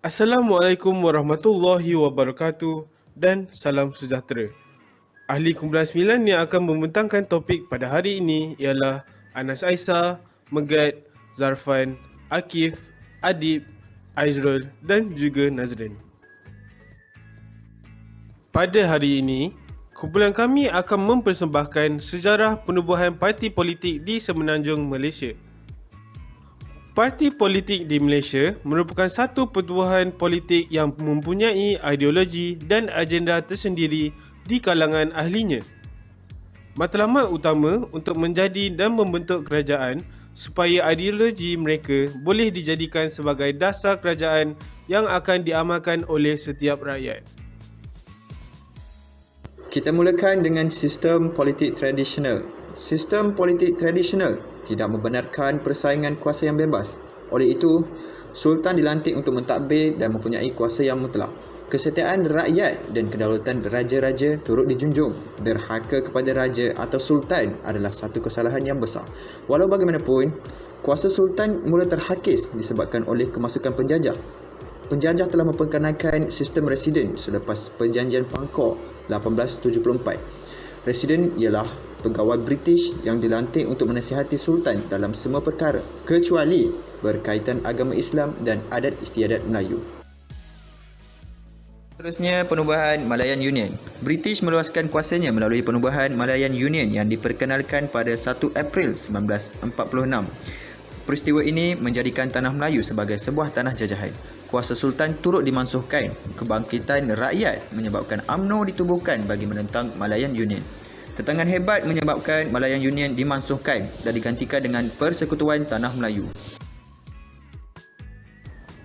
Assalamualaikum warahmatullahi wabarakatuh dan salam sejahtera. Ahli Kumpulan 9 yang akan membentangkan topik pada hari ini ialah Anas Aisyah, Megat, Zarfan, Akif, Adib, Aizrul dan juga Nazrin. Pada hari ini, kumpulan kami akan mempersembahkan sejarah penubuhan parti politik di Semenanjung Malaysia. Parti politik di Malaysia merupakan satu pertubuhan politik yang mempunyai ideologi dan agenda tersendiri di kalangan ahlinya. Matlamat utama untuk menjadi dan membentuk kerajaan supaya ideologi mereka boleh dijadikan sebagai dasar kerajaan yang akan diamalkan oleh setiap rakyat. Kita mulakan dengan sistem politik tradisional. Sistem politik tradisional tidak membenarkan persaingan kuasa yang bebas. Oleh itu, Sultan dilantik untuk mentadbir dan mempunyai kuasa yang mutlak. Kesetiaan rakyat dan kedaulatan raja-raja turut dijunjung. Derhaka kepada raja atau sultan adalah satu kesalahan yang besar. Walau bagaimanapun, kuasa sultan mula terhakis disebabkan oleh kemasukan penjajah. Penjajah telah memperkenalkan sistem residen selepas perjanjian Pangkor 1874. Residen ialah pegawai British yang dilantik untuk menasihati Sultan dalam semua perkara kecuali berkaitan agama Islam dan adat istiadat Melayu. Seterusnya, penubuhan Malayan Union. British meluaskan kuasanya melalui penubuhan Malayan Union yang diperkenalkan pada 1 April 1946. Peristiwa ini menjadikan tanah Melayu sebagai sebuah tanah jajahan. Kuasa Sultan turut dimansuhkan. Kebangkitan rakyat menyebabkan UMNO ditubuhkan bagi menentang Malayan Union. Tentangan hebat menyebabkan Malayan Union dimansuhkan dan digantikan dengan Persekutuan Tanah Melayu.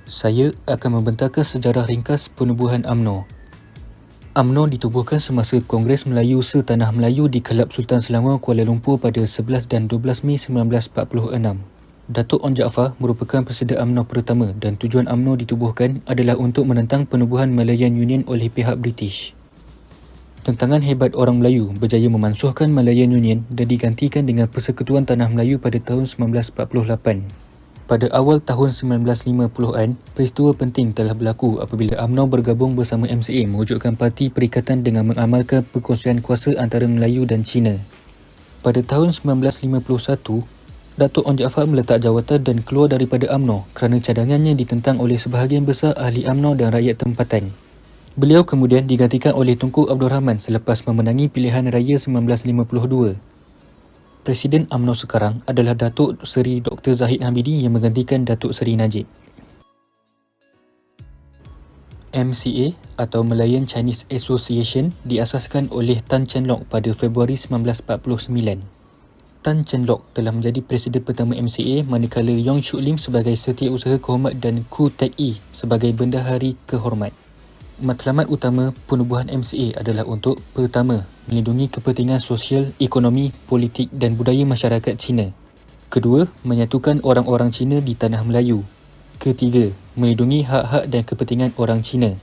Saya akan membentangkan sejarah ringkas penubuhan UMNO. UMNO ditubuhkan semasa Kongres Melayu Setanah Melayu di Kelab Sultan Selangor, Kuala Lumpur pada 11 dan 12 Mei 1946. Datuk Onn Jaafar merupakan presiden UMNO pertama dan tujuan UMNO ditubuhkan adalah untuk menentang penubuhan Malayan Union oleh pihak British. Tentangan hebat orang Melayu berjaya memansuhkan Malayan Union dan digantikan dengan Persekutuan Tanah Melayu pada tahun 1948. Pada awal tahun 1950-an, peristiwa penting telah berlaku apabila UMNO bergabung bersama MCA mewujudkan parti perikatan dengan mengamalkan perkongsian kuasa antara Melayu dan Cina. Pada tahun 1951, Datuk Onn Jaafar meletak jawatan dan keluar daripada UMNO kerana cadangannya ditentang oleh sebahagian besar ahli UMNO dan rakyat tempatan. Beliau kemudian digantikan oleh Tunku Abdul Rahman selepas memenangi pilihan raya 1952. Presiden UMNO sekarang adalah Datuk Seri Dr. Zahid Hamidi yang menggantikan Datuk Seri Najib. MCA atau Malayan Chinese Association diasaskan oleh Tan Cheng Lock pada Februari 1949. Tan Cheng Lock telah menjadi presiden pertama MCA manakala Yong Shuk Lim sebagai Setiausaha Kehormat dan Koo Teck Ee sebagai Bendahari Kehormat. Matlamat utama penubuhan MCA adalah untuk, pertama, melindungi kepentingan sosial, ekonomi, politik dan budaya masyarakat Cina. Kedua, menyatukan orang-orang Cina di Tanah Melayu. Ketiga, melindungi hak-hak dan kepentingan orang Cina.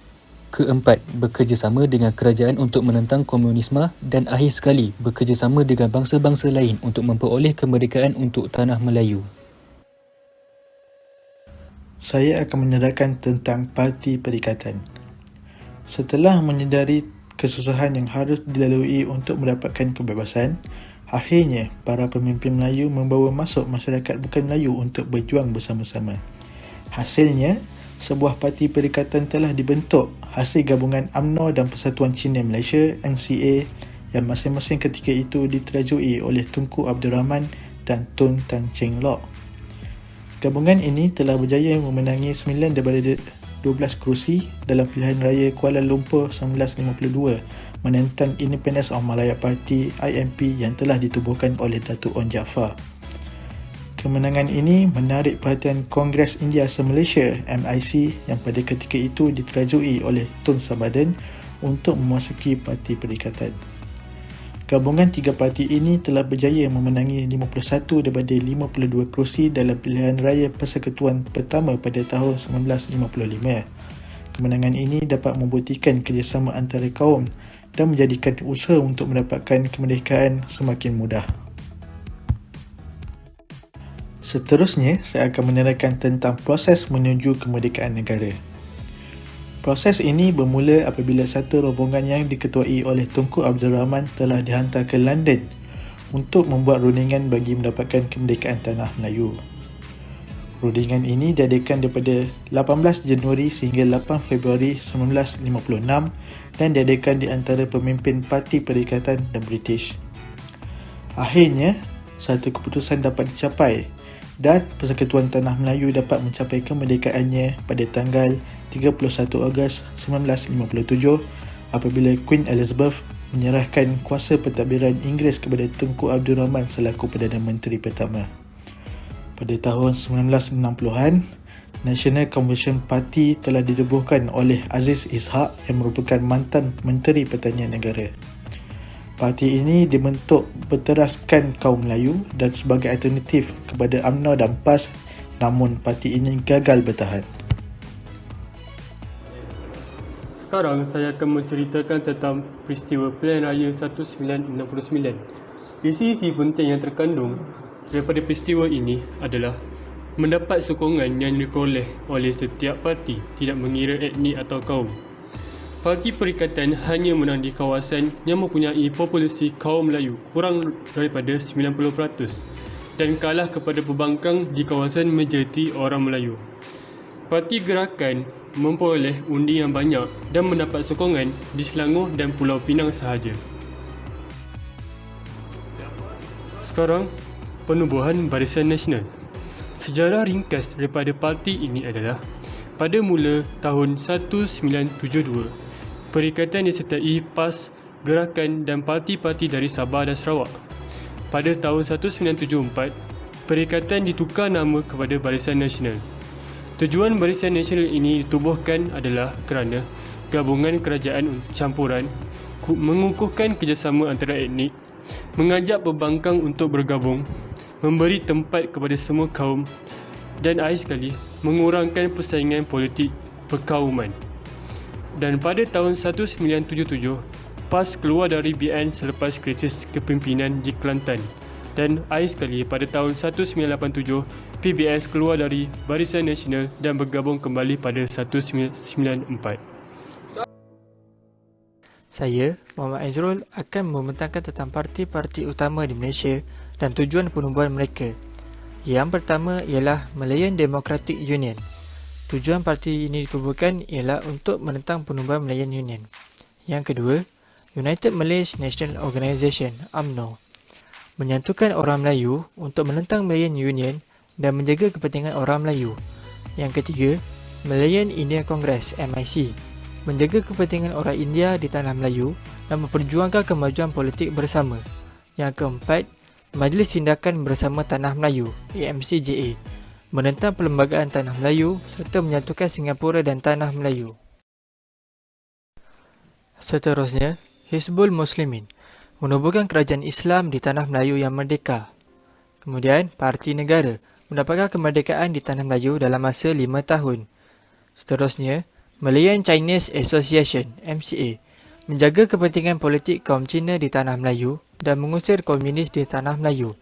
Keempat, bekerjasama dengan kerajaan untuk menentang komunisme dan akhir sekali bekerjasama dengan bangsa-bangsa lain untuk memperoleh kemerdekaan untuk Tanah Melayu. Saya akan menyerahkan tentang Parti Perikatan. Setelah menyedari kesusahan yang harus dilalui untuk mendapatkan kebebasan, akhirnya para pemimpin Melayu membawa masuk masyarakat bukan Melayu untuk berjuang bersama-sama. Hasilnya, sebuah parti perikatan telah dibentuk hasil gabungan UMNO dan Persatuan Cina Malaysia MCA yang masing-masing ketika itu diterajui oleh Tunku Abdul Rahman dan Tun Tan Cheng Lock. Gabungan ini telah berjaya memenangi 9 daripada 12 kerusi dalam pilihan raya Kuala Lumpur 1952 menentang Independence of Malaya Party IMP yang telah ditubuhkan oleh Datuk Onn Jaafar. Kemenangan ini menarik perhatian Kongres India Se-Malaysia MIC yang pada ketika itu diterajui oleh Tun Sabaden untuk memasuki Parti Perikatan. Gabungan tiga parti ini telah berjaya memenangi 51 daripada 52 kerusi dalam pilihan raya persekutuan pertama pada tahun 1955. Kemenangan ini dapat membuktikan kerjasama antara kaum dan menjadikan usaha untuk mendapatkan kemerdekaan semakin mudah. Seterusnya, saya akan menerangkan tentang proses menuju kemerdekaan negara. Proses ini bermula apabila satu rombongan yang diketuai oleh Tunku Abdul Rahman telah dihantar ke London untuk membuat rundingan bagi mendapatkan kemerdekaan tanah Melayu. Rundingan ini diadakan daripada 18 Januari sehingga 8 Februari 1956 dan diadakan di antara pemimpin Parti Perikatan dan British. Akhirnya, satu keputusan dapat dicapai dan Persekutuan Tanah Melayu dapat mencapai kemerdekaannya pada tanggal 31 Ogos 1957 apabila Queen Elizabeth menyerahkan kuasa pentadbiran Inggeris kepada Tunku Abdul Rahman selaku Perdana Menteri pertama. Pada tahun 1960-an, National Convention Party telah didebuhkan oleh Aziz Ishak yang merupakan mantan Menteri Pertanian Negara. Parti ini dibentuk berteraskan kaum Melayu dan sebagai alternatif kepada UMNO dan PAS, namun parti ini gagal bertahan. Sekarang saya akan menceritakan tentang peristiwa Pilihan Raya 1969. Isi-isi penting yang terkandung daripada peristiwa ini adalah mendapat sokongan yang diperoleh oleh setiap parti, tidak mengira etnik atau kaum. Parti Perikatan hanya menang di kawasan yang mempunyai populasi kaum Melayu kurang daripada 90% dan kalah kepada pembangkang di kawasan majoriti orang Melayu. Parti Gerakan memperoleh undi yang banyak dan mendapat sokongan di Selangor dan Pulau Pinang sahaja. Sekarang, penubuhan Barisan Nasional. Sejarah ringkas daripada parti ini adalah pada mula tahun 1972, Perikatan disertai PAS, Gerakan dan parti-parti dari Sabah dan Sarawak. Pada tahun 1974, Perikatan ditukar nama kepada Barisan Nasional. Tujuan Barisan Nasional ini ditubuhkan adalah kerana gabungan kerajaan campuran, mengukuhkan kerjasama antara etnik, mengajak pembangkang untuk bergabung, memberi tempat kepada semua kaum dan akhir sekali mengurangkan persaingan politik perkauman. Dan pada tahun 1977, PAS keluar dari BN selepas krisis kepimpinan di Kelantan. Dan akhir sekali pada tahun 1987, PBS keluar dari Barisan Nasional dan bergabung kembali pada 1994. Saya, Muhammad Aizrul, akan membentangkan tentang parti-parti utama di Malaysia dan tujuan penubuhan mereka. Yang pertama ialah Malayan Democratic Union. Tujuan parti ini ditubuhkan ialah untuk menentang penubuhan Malayan Union. Yang kedua, United Malays National Organisation (UMNO), menyatukan orang Melayu untuk menentang Malayan Union dan menjaga kepentingan orang Melayu. Yang ketiga, Malayan Indian Congress (MIC), menjaga kepentingan orang India di tanah Melayu dan memperjuangkan kemajuan politik bersama. Yang keempat, Majlis Tindakan Bersama Tanah Melayu (AMCJA), menentang perlembagaan Tanah Melayu serta menyatukan Singapura dan Tanah Melayu. Seterusnya, Hizbul Muslimin, menubuhkan kerajaan Islam di Tanah Melayu yang merdeka. Kemudian, Parti Negara, mendapatkan kemerdekaan di Tanah Melayu dalam masa 5 tahun. Seterusnya, Malayan Chinese Association (MCA), menjaga kepentingan politik kaum Cina di Tanah Melayu dan mengusir komunis di Tanah Melayu.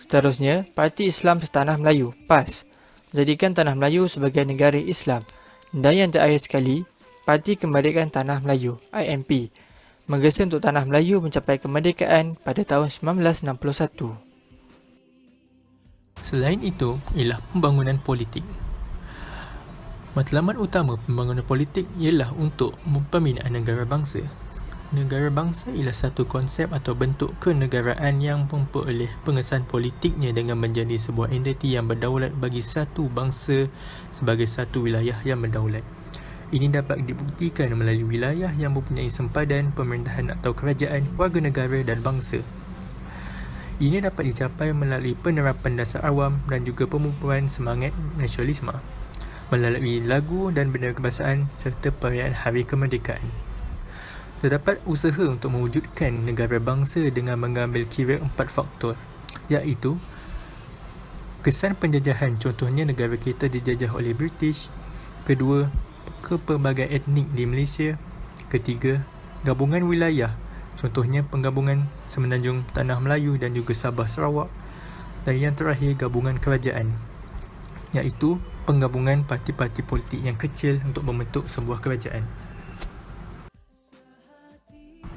Seterusnya, Parti Islam Setanah Melayu (PAS), menjadikan Tanah Melayu sebagai negara Islam. Dan yang terakhir sekali, Parti Kemerdekaan Tanah Melayu (IMP), menggesa untuk Tanah Melayu mencapai kemerdekaan pada tahun 1961. Selain itu, ialah pembangunan politik. Matlamat utama pembangunan politik ialah untuk pembinaan negara bangsa. Negara bangsa ialah satu konsep atau bentuk kenegaraan yang memperoleh pengesahan politiknya dengan menjadi sebuah entiti yang berdaulat bagi satu bangsa sebagai satu wilayah yang berdaulat. Ini dapat dibuktikan melalui wilayah yang mempunyai sempadan pemerintahan atau kerajaan, warga negara dan bangsa. Ini dapat dicapai melalui penerapan dasar awam dan juga pemupuan semangat nasionalisme, melalui lagu dan bendera kebangsaan serta perayaan Hari Kemerdekaan. Terdapat usaha untuk mewujudkan negara bangsa dengan mengambil kira 4 faktor, iaitu kesan penjajahan, contohnya negara kita dijajah oleh British. Kedua, kepelbagaian etnik di Malaysia. Ketiga, gabungan wilayah, contohnya penggabungan Semenanjung Tanah Melayu dan juga Sabah Sarawak. Dan yang terakhir, gabungan kerajaan, iaitu penggabungan parti-parti politik yang kecil untuk membentuk sebuah kerajaan.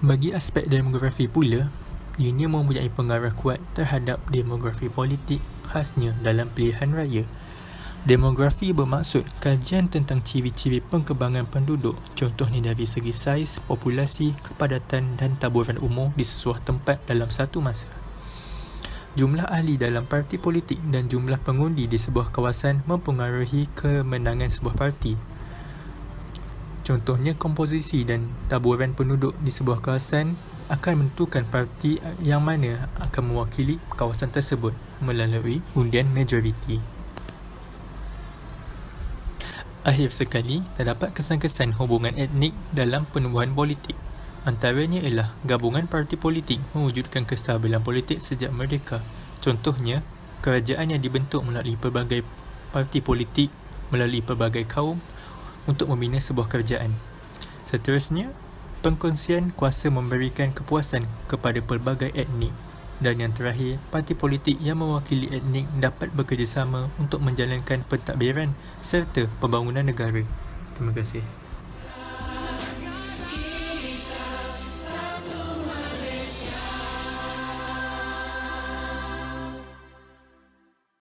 Bagi aspek demografi pula, ianya mempunyai pengaruh kuat terhadap demografi politik, khasnya dalam pilihan raya. Demografi bermaksud kajian tentang ciri-ciri perkembangan penduduk, contohnya dari segi saiz, populasi, kepadatan dan taburan umur di sesuatu tempat dalam satu masa. Jumlah ahli dalam parti politik dan jumlah pengundi di sebuah kawasan mempengaruhi kemenangan sebuah parti. Contohnya, komposisi dan taburan penduduk di sebuah kawasan akan menentukan parti yang mana akan mewakili kawasan tersebut melalui undian majoriti. Akhir sekali, terdapat kesan-kesan hubungan etnik dalam penubuhan politik. Antaranya ialah gabungan parti politik mewujudkan kestabilan politik sejak merdeka. Contohnya, kerajaan yang dibentuk melalui pelbagai parti politik melalui pelbagai kaum untuk membina sebuah kerajaan. Seterusnya, pengkongsian kuasa memberikan kepuasan kepada pelbagai etnik. Dan yang terakhir, parti politik yang mewakili etnik dapat bekerjasama untuk menjalankan pentadbiran serta pembangunan negara. Terima kasih.